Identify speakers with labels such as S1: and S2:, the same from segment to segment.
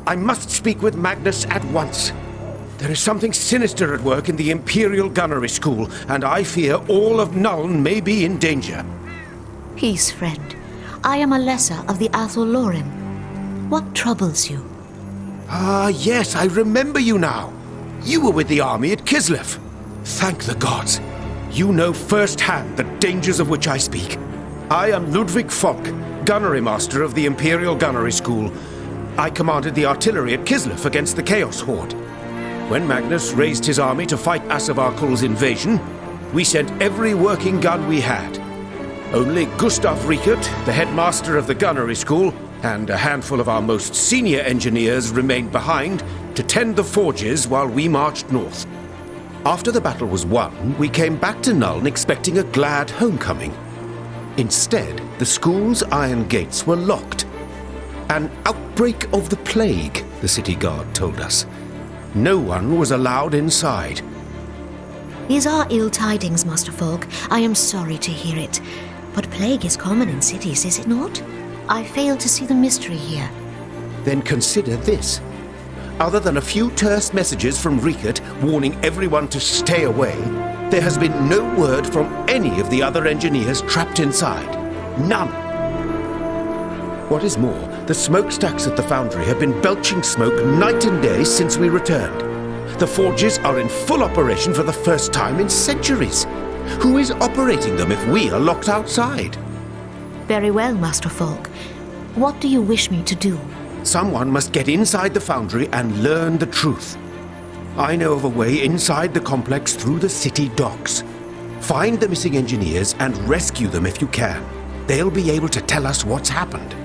S1: I must speak with Magnus at once. There is something sinister at work in the Imperial Gunnery School, and I fear all of Nuln may be in danger.
S2: Peace, friend. I am a lesser of the Atholorim. What troubles you?
S1: Ah, yes, I remember you now. You were with the army at Kislev. Thank the gods. You know firsthand the dangers of which I speak. I am Ludwig Falk, Gunnery Master of the Imperial Gunnery School. I commanded the artillery at Kislev against the Chaos Horde. When Magnus raised his army to fight Asavarkul's invasion, we sent every working gun we had. Only Gustav Riekert, the headmaster of the Gunnery School, and a handful of our most senior engineers remained behind to tend the forges while we marched north. After the battle was won, we came back to Nuln expecting a glad homecoming. Instead, the school's iron gates were locked. An outbreak of the plague, the city guard told us. No one was allowed inside.
S2: These are ill tidings, Master Falk. I am sorry to hear it. But plague is common in cities, is it not? I fail to see the mystery here.
S1: Then consider this. Other than a few terse messages from Riekert warning everyone to stay away, there has been no word from any of the other engineers trapped inside. None. What is more, the smokestacks at the foundry have been belching smoke night and day since we returned. The forges are in full operation for the first time in centuries. Who is operating them if we are locked outside?
S2: Very well, Master Falk. What do you wish me to do?
S1: Someone must get inside the foundry and learn the truth. I know of a way inside the complex through the city docks. Find the missing engineers and rescue them if you can. They'll be able to tell us what's happened.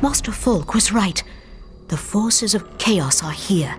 S2: Master Falk was right. The forces of chaos are here.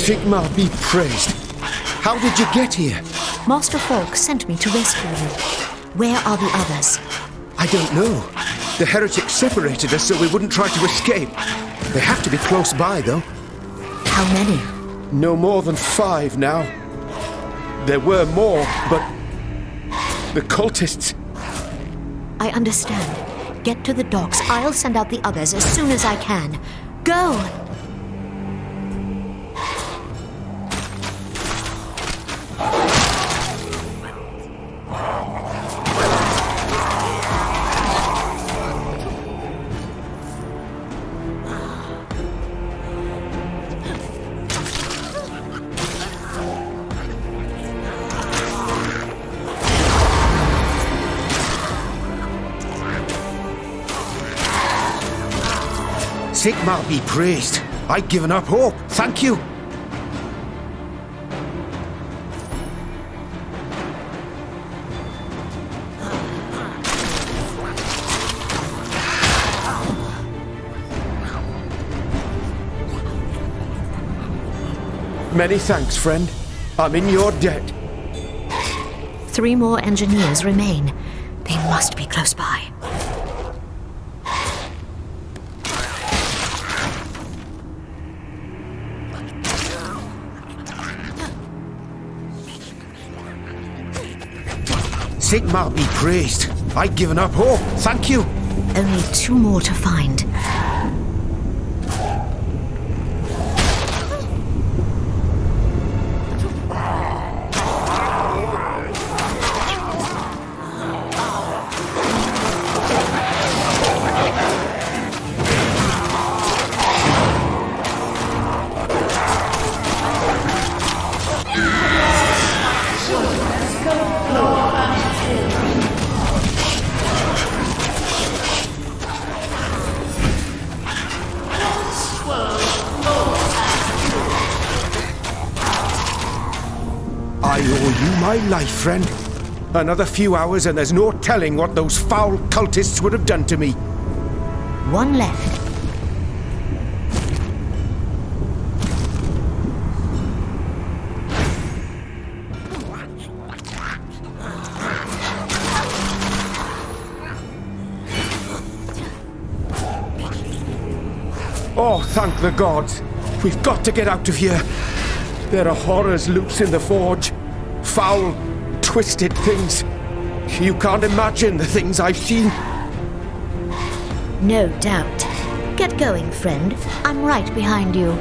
S1: Sigmar be praised. How did you get here?
S2: Master Falk sent me to rescue you. Where are the others?
S1: I don't know. The heretics separated us so we wouldn't try to escape. They have to be close by, though.
S2: How many?
S1: No more than 5 now. There were more, but... the cultists...
S2: I understand. Get to the docks. I'll send out the others as soon as I can. Go!
S1: Sigmar be praised. I'd given up hope. Thank you. Many thanks, friend. I'm in your debt.
S2: 3 more engineers remain. They must be close by.
S1: Sigmar be praised. I'd given up hope. Thank you.
S2: Only 2 more to find.
S1: I owe you my life, friend. Another few hours and there's no telling what those foul cultists would have done to me.
S2: 1 left.
S1: Oh, thank the gods. We've got to get out of here. There are horrors loose in the forge. Foul, twisted things. You can't imagine the things I've seen.
S2: No doubt. Get going, friend. I'm right behind you.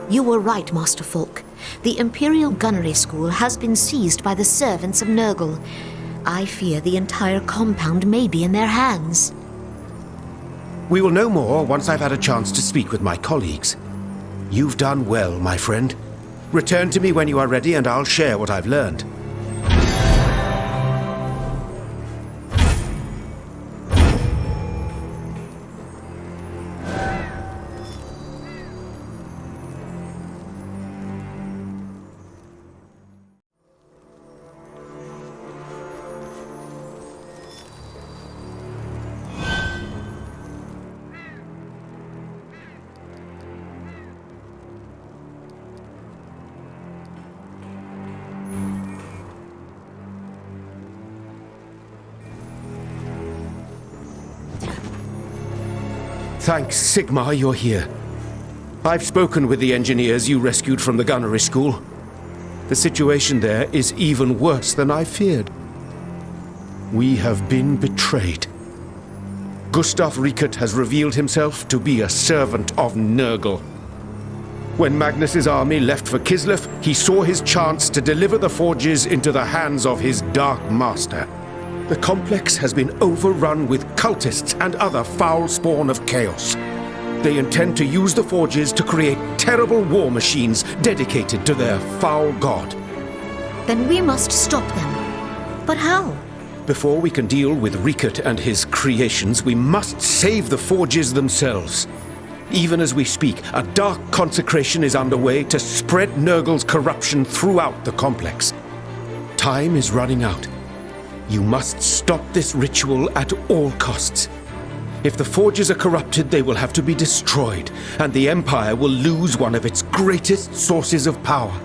S2: You were right, Master Falk. The Imperial Gunnery School has been seized by the servants of Nurgle. I fear the entire compound may be in their hands.
S1: We will know more once I've had a chance to speak with my colleagues. You've done well, my friend. Return to me when you are ready and I'll share what I've learned. Thanks, Sigmar, you're here. I've spoken with the engineers you rescued from the gunnery school. The situation there is even worse than I feared. We have been betrayed. Gustav Riekert has revealed himself to be a servant of Nurgle. When Magnus's army left for Kislev, he saw his chance to deliver the forges into the hands of his Dark Master. The complex has been overrun with cultists and other foul spawn of chaos. They intend to use the forges to create terrible war machines dedicated to their foul god.
S2: Then we must stop them. But how?
S1: Before we can deal with Riekert and his creations, we must save the forges themselves. Even as we speak, a dark consecration is underway to spread Nurgle's corruption throughout the complex. Time is running out. You must stop this ritual at all costs. If the forges are corrupted, they will have to be destroyed, and the Empire will lose one of its greatest sources of power.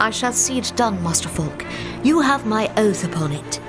S2: I shall see it done, Master Folk. You have my oath upon it.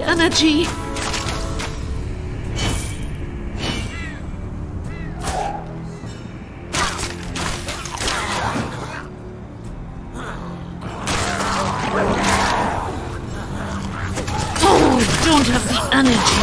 S3: Energy. Oh, don't have the energy.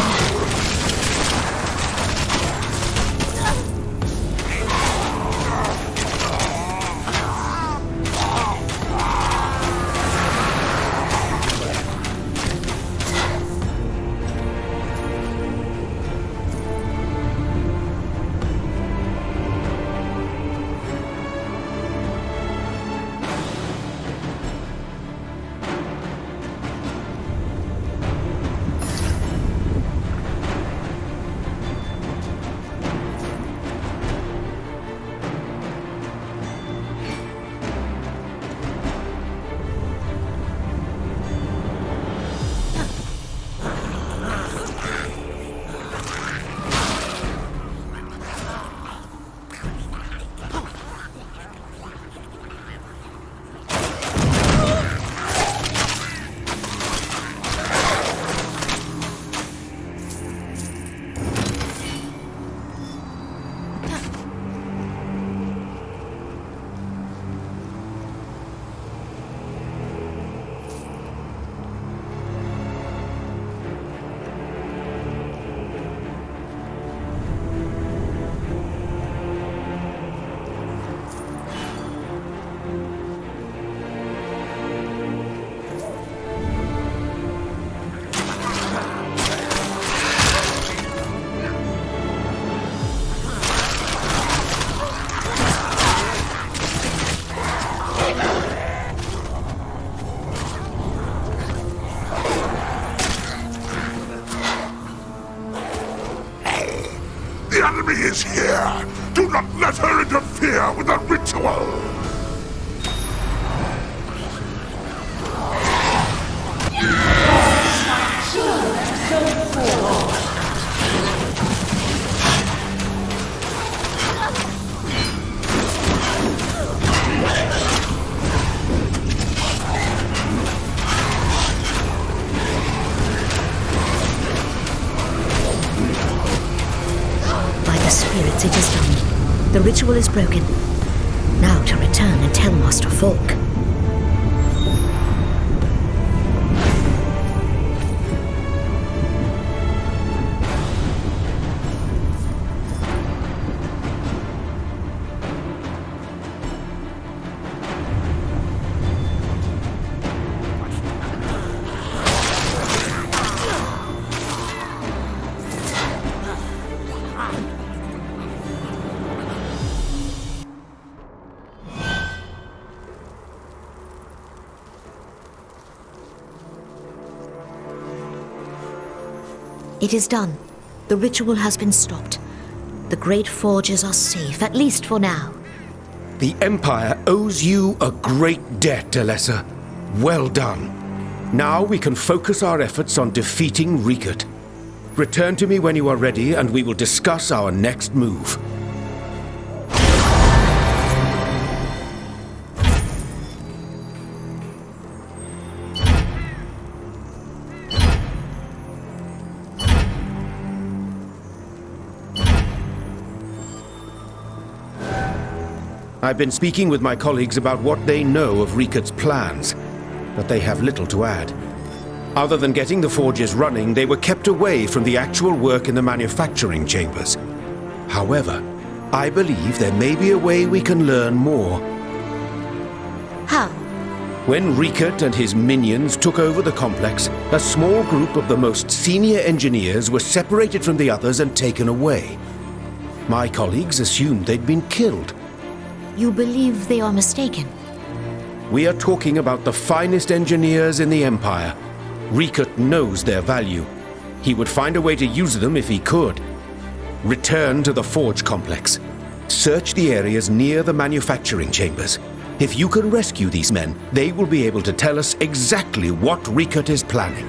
S2: ritual is broken. Now to return and tell Master Falk. It is done. The ritual has been stopped. The great forges are safe, at least for now.
S1: The Empire owes you a great debt, Alessa. Well done. Now we can focus our efforts on defeating Riekert. Return to me when you are ready, and we will discuss our next move. I've been speaking with my colleagues about what they know of Riekert's plans, but they have little to add. Other than getting the forges running, they were kept away from the actual work in the manufacturing chambers. However, I believe there may be a way we can learn more.
S2: How?
S1: When Riekert and his minions took over the complex, a small group of the most senior engineers were separated from the others and taken away. My colleagues assumed they'd been killed.
S2: You believe they are mistaken?
S1: We are talking about the finest engineers in the Empire. Riekert knows their value. He would find a way to use them if he could. Return to the forge complex. Search the areas near the manufacturing chambers. If you can rescue these men, they will be able to tell us exactly what Riekert is planning.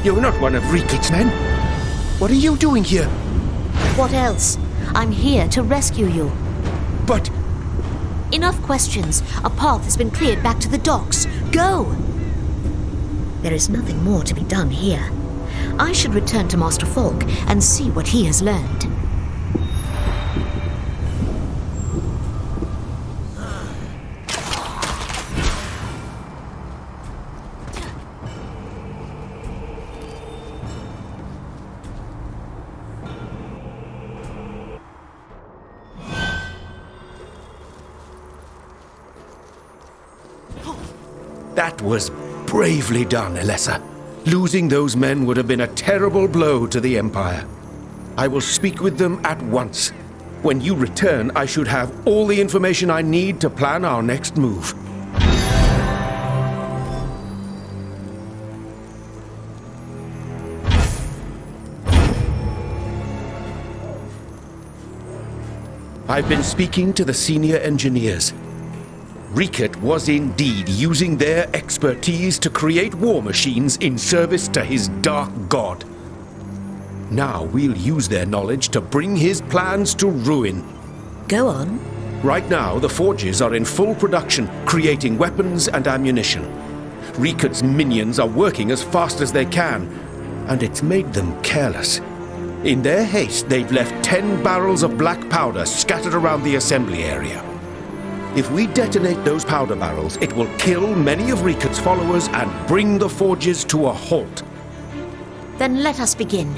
S1: You're not one of Riekert's men. What are you doing here?
S2: What else? I'm here to rescue you.
S1: But
S2: Enough questions. A path has been cleared back to the docks. Go! There is nothing more to be done here. I should return to Master Falk and see what he has learned.
S1: that was bravely done, Elessa. Losing those men would have been a terrible blow to the Empire. I will speak with them at once. When you return, I should have all the information I need to plan our next move. I've been speaking to the senior engineers. Riket was indeed using their expertise to create war machines in service to his dark god. Now we'll use their knowledge to bring his plans to ruin.
S2: Go on.
S1: Right now, the forges are in full production, creating weapons and ammunition. Riket's minions are working as fast as they can, and it's made them careless. In their haste, they've left 10 barrels of black powder scattered around the assembly area. If we detonate those powder barrels, it will kill many of Riket's followers and bring the forges to a halt.
S2: Then let us begin.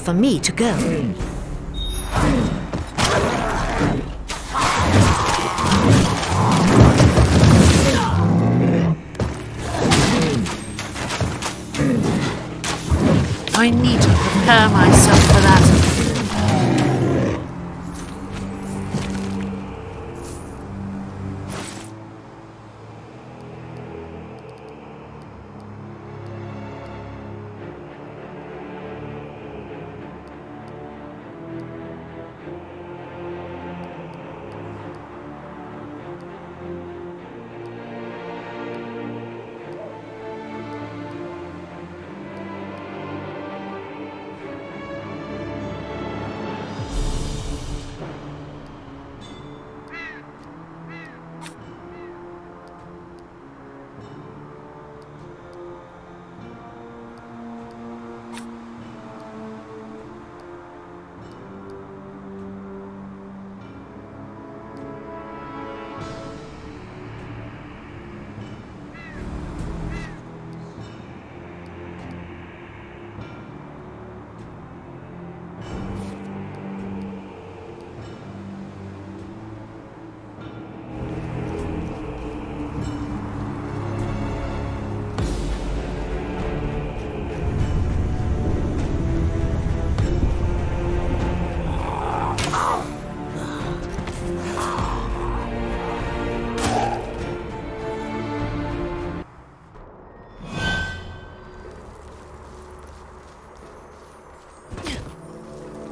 S2: for me to go.
S3: I need to prepare myself for that.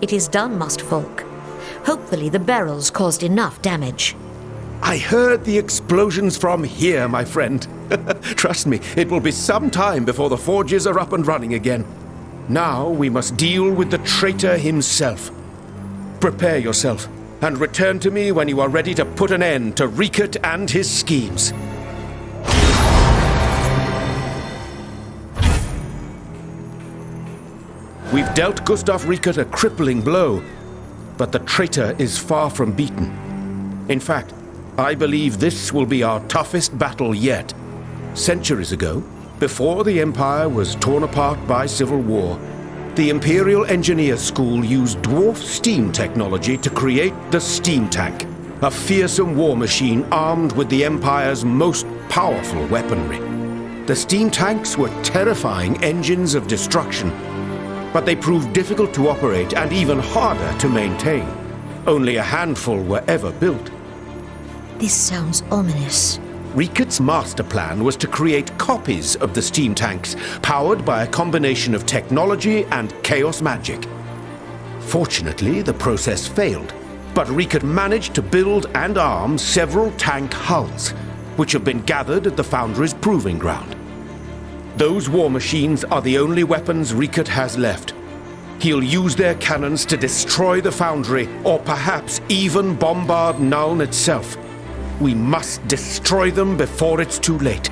S2: It is done, Master Folk. Hopefully the barrels caused enough damage.
S1: I heard the explosions from here, my friend. Trust me, it will be some time before the forges are up and running again. Now we must deal with the traitor himself. Prepare yourself, and return to me when you are ready to put an end to Riekert and his schemes. We've dealt Gustav Riekert a crippling blow, but the traitor is far from beaten. In fact, I believe this will be our toughest battle yet. Centuries ago, before the Empire was torn apart by civil war, the Imperial Engineer School used dwarf steam technology to create the steam tank, a fearsome war machine armed with the Empire's most powerful weaponry. The steam tanks were terrifying engines of destruction, but they proved difficult to operate and even harder to maintain. Only a handful were ever built.
S2: This sounds ominous.
S1: Riekert's master plan was to create copies of the steam tanks, powered by a combination of technology and chaos magic. Fortunately, the process failed, but Riekert managed to build and arm several tank hulls, which have been gathered at the Foundry's proving ground. Those war machines are the only weapons Riekert has left. He'll use their cannons to destroy the Foundry, or perhaps even bombard Nuln itself. We must destroy them before it's too late.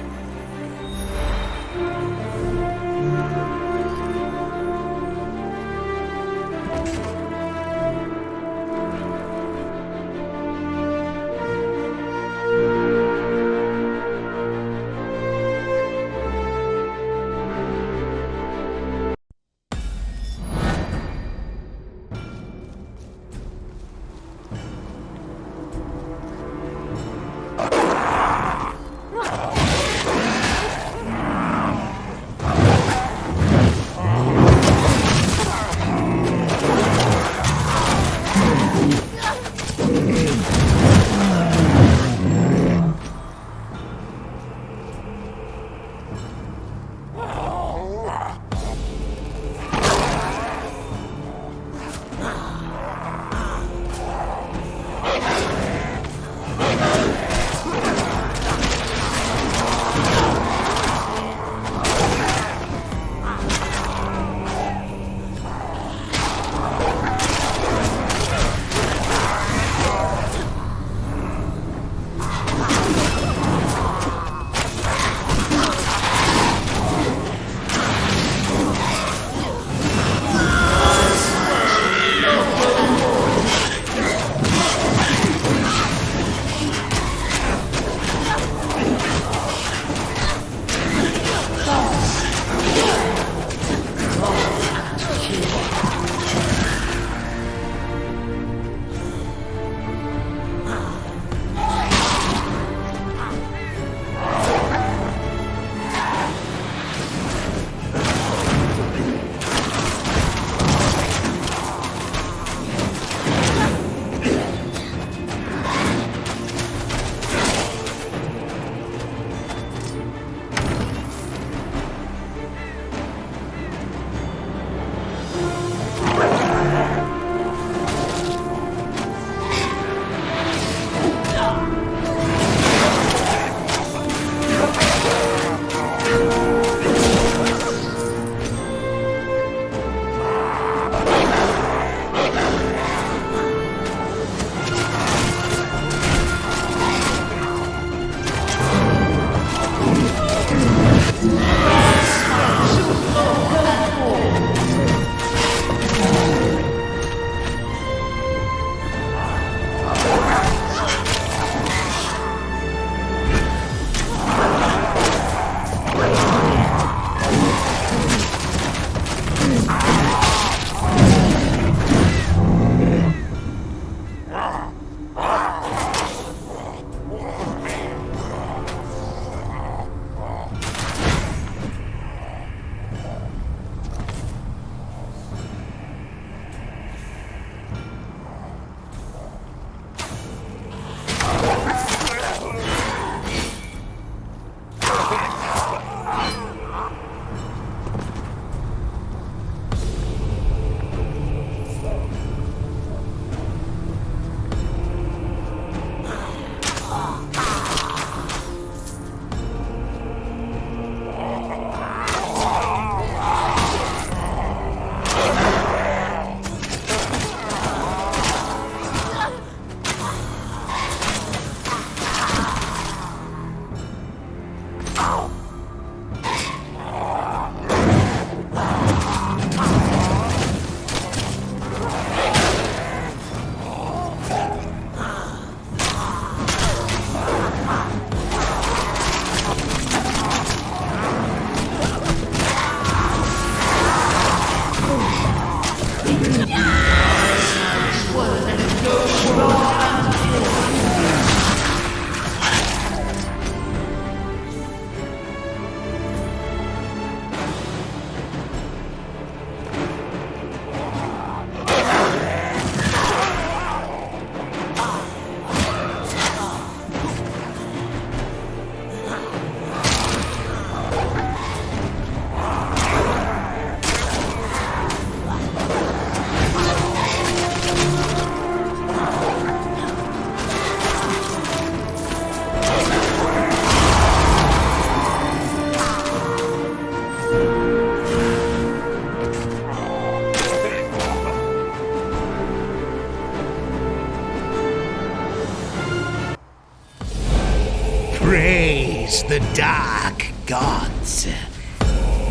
S4: is the Dark Gods.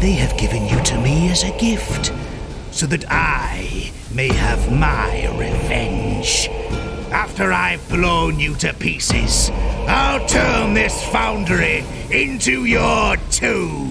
S4: They have given you to me as a gift, so that I may have my revenge. After I've blown you to pieces, I'll turn this foundry into your tomb.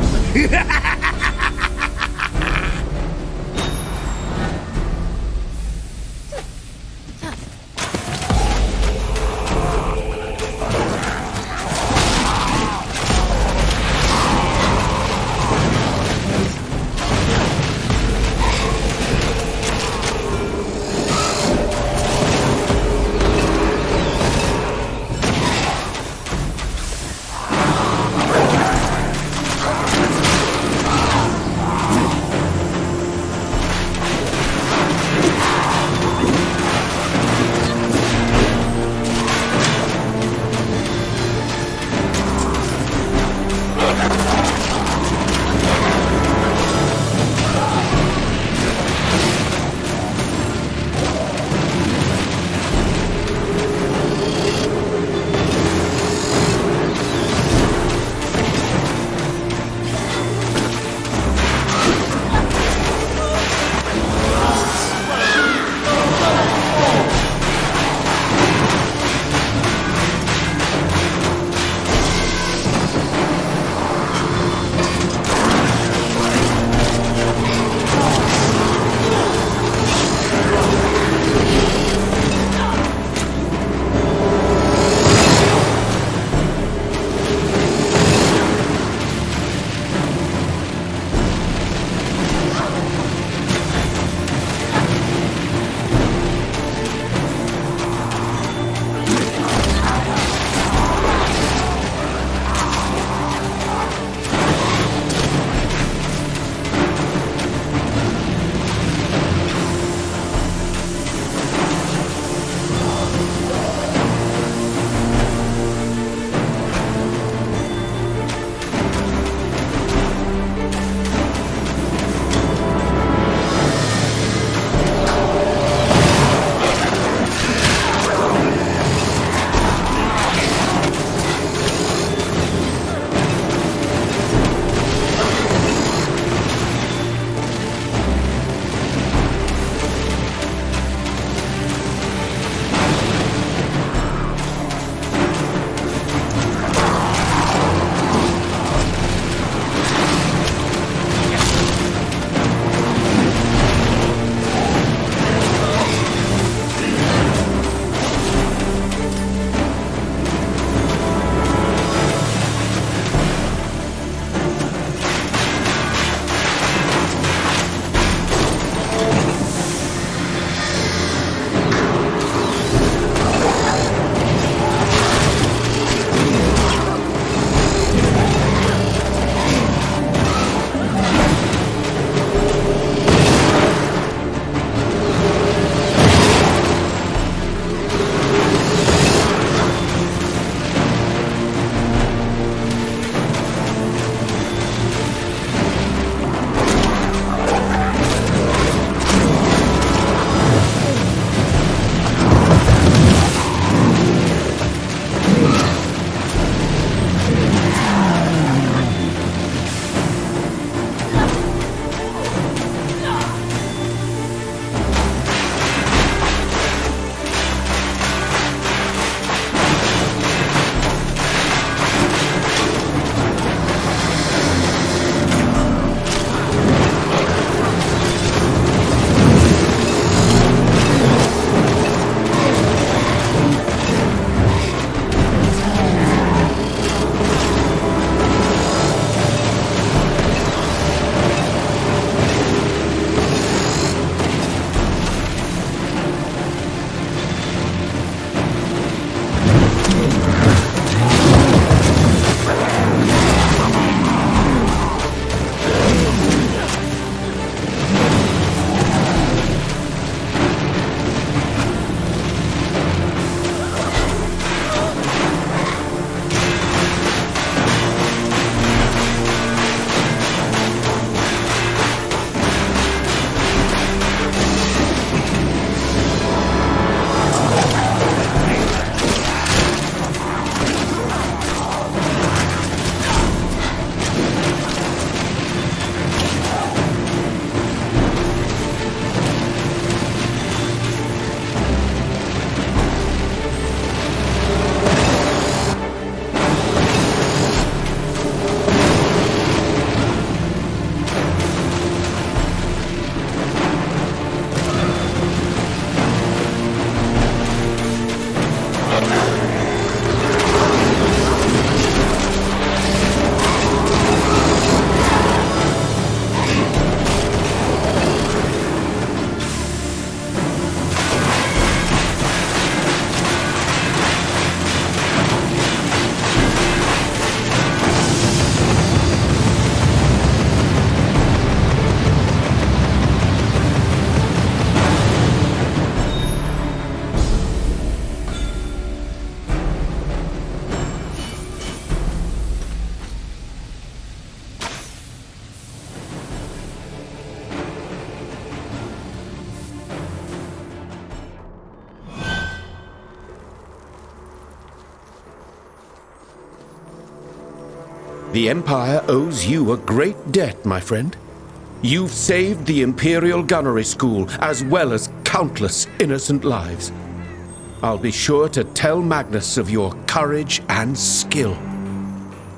S1: The Empire owes you a great debt, my friend. You've saved the Imperial Gunnery School, as well as countless innocent lives. I'll be sure to tell Magnus of your courage and skill.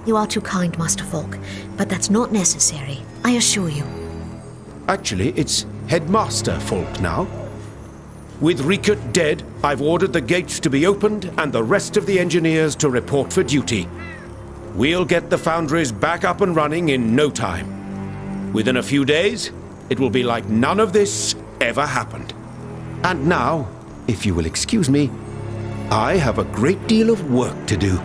S2: You are too kind, Master Falk, but that's not necessary, I assure you.
S1: Actually, it's Headmaster Falk now. With Riekert dead, I've ordered the gates to be opened and the rest of the engineers to report for duty. We'll get the foundries back up and running in no time. Within a few days, it will be like none of this ever happened. And now, if you will excuse me, I have a great deal of work to do.